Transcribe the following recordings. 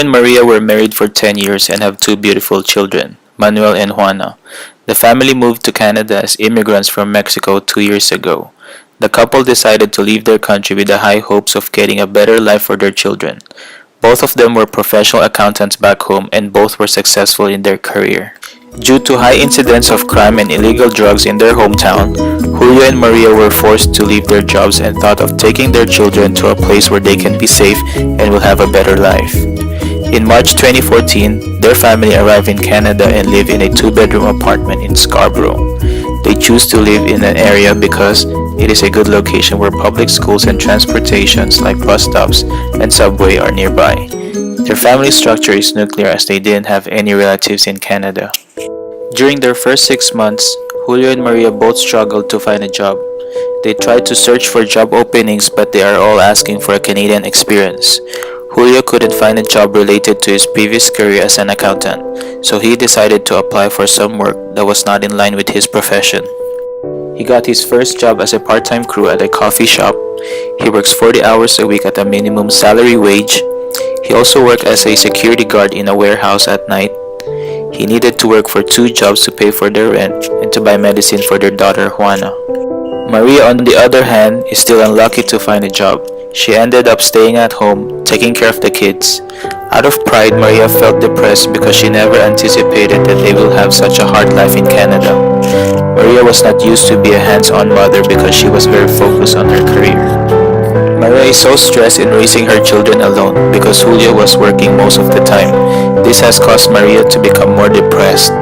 and Maria were married for 10 years and have two beautiful children, Manuel and Juana. The family moved to Canada as immigrants from Mexico 2 years ago. The couple decided to leave their country with the high hopes of getting a better life for their children. Both of them were professional accountants back home and both were successful in their career. Due to high incidence of crime and illegal drugs in their hometown, Julio and Maria were forced to leave their jobs and thought of taking their children to a place where they can be safe and will have a better life. In March 2014, their family arrived in Canada and live in a two-bedroom apartment in Scarborough. They choose to live in an area because it is a good location where public schools and transportations like bus stops and subway are nearby. Their family structure is nuclear as they didn't have any relatives in Canada. During their first 6 months, Julio and Maria both struggled to find a job. They tried to search for job openings but they are all asking for a Canadian experience. Julio couldn't find a job related to his previous career as an accountant, so he decided to apply for some work that was not in line with his profession. He got his first job as a part-time crew at a coffee shop. He works 40 hours a week at a minimum salary wage. He also worked as a security guard in a warehouse at night. He needed to work for 2 jobs to pay for their rent and to buy medicine for their daughter Juana. Maria, on the other hand, is still unlucky to find a job. She ended up staying at home, taking care of the kids. Out of pride, Maria felt depressed because she never anticipated that they will have such a hard life in Canada. Maria was not used to be a hands-on mother because she was very focused on her career. Maria is so stressed in raising her children alone because Julio was working most of the time. This has caused Maria to become more depressed.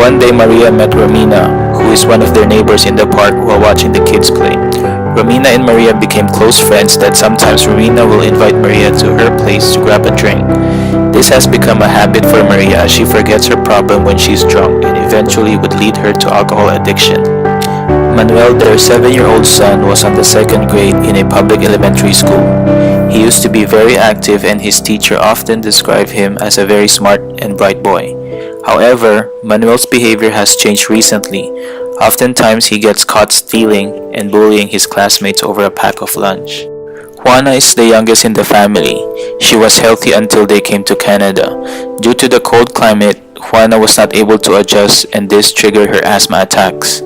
One day, Maria met Romina, who is one of their neighbors in the park, while watching the kids play. Romina and Maria became close friends that sometimes Romina will invite Maria to her place to grab a drink. This has become a habit for Maria as she forgets her problem when she's drunk and eventually would lead her to alcohol addiction. Manuel, their 7-year-old son, was on the 2nd grade in a public elementary school. He used to be very active and his teacher often described him as a very smart and bright boy. However, Manuel's behavior has changed recently. Oftentimes he gets caught stealing and bullying his classmates over a pack of lunch. Juana is the youngest in the family. She was healthy until they came to Canada. Due to the cold climate, Juana was not able to adjust and this triggered her asthma attacks.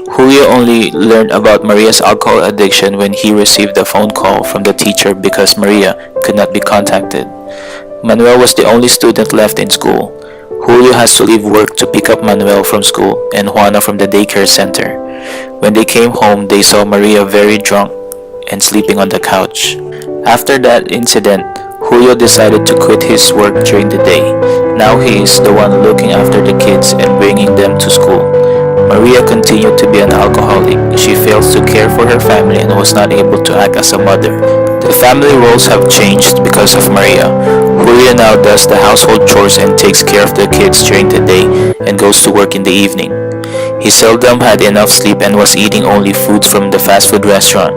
Julio only learned about Maria's alcohol addiction when he received a phone call from the teacher because Maria could not be contacted. Manuel was the only student left in school. Julio has to leave work to pick up Manuel from school and Juana from the daycare center. When they came home, they saw Maria very drunk and sleeping on the couch. After that incident, Julio decided to quit his work during the day. Now he is the one looking after the kids and bringing them to school. Maria continued to be an alcoholic. She fails to care for her family and was not able to act as a mother. The family roles have changed because of Maria. Julio now does the household chores and takes care of the kids during the day and goes to work in the evening. He seldom had enough sleep and was eating only foods from the fast food restaurant.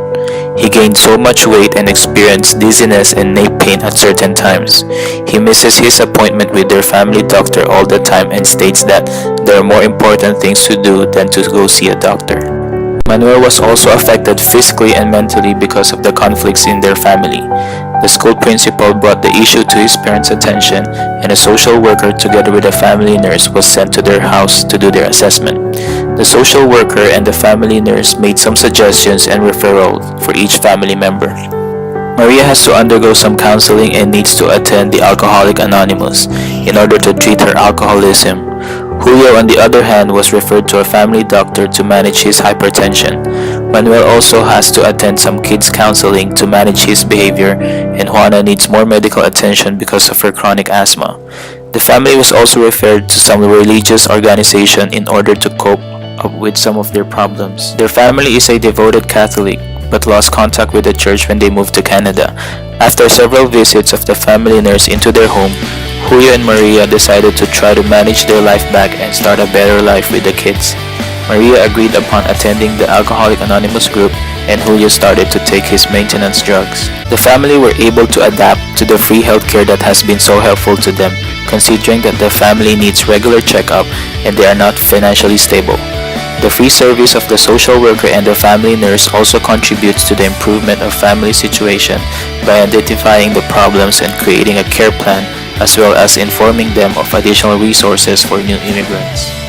He gained so much weight and experienced dizziness and neck pain at certain times. He misses his appointment with their family doctor all the time and states that there are more important things to do than to go see a doctor. Manuel was also affected physically and mentally because of the conflicts in their family. The school principal brought the issue to his parents' attention and a social worker together with a family nurse was sent to their house to do their assessment. The social worker and the family nurse made some suggestions and referrals for each family member. Maria has to undergo some counseling and needs to attend the Alcoholics Anonymous in order to treat her alcoholism. Julio, on the other hand, was referred to a family doctor to manage his hypertension. Manuel also has to attend some kids counseling to manage his behavior, and Juana needs more medical attention because of her chronic asthma. The family was also referred to some religious organization in order to cope up with some of their problems. Their family is a devoted Catholic, but lost contact with the church when they moved to Canada. After several visits of the family nurse into their home, Julio and Maria decided to try to manage their life back and start a better life with the kids. Maria agreed upon attending the Alcoholics Anonymous group and Julio started to take his maintenance drugs. The family were able to adapt to the free healthcare that has been so helpful to them, considering that the family needs regular checkup and they are not financially stable. The free service of the social worker and the family nurse also contributes to the improvement of family situation by identifying the problems and creating a care plan as well as informing them of additional resources for new immigrants.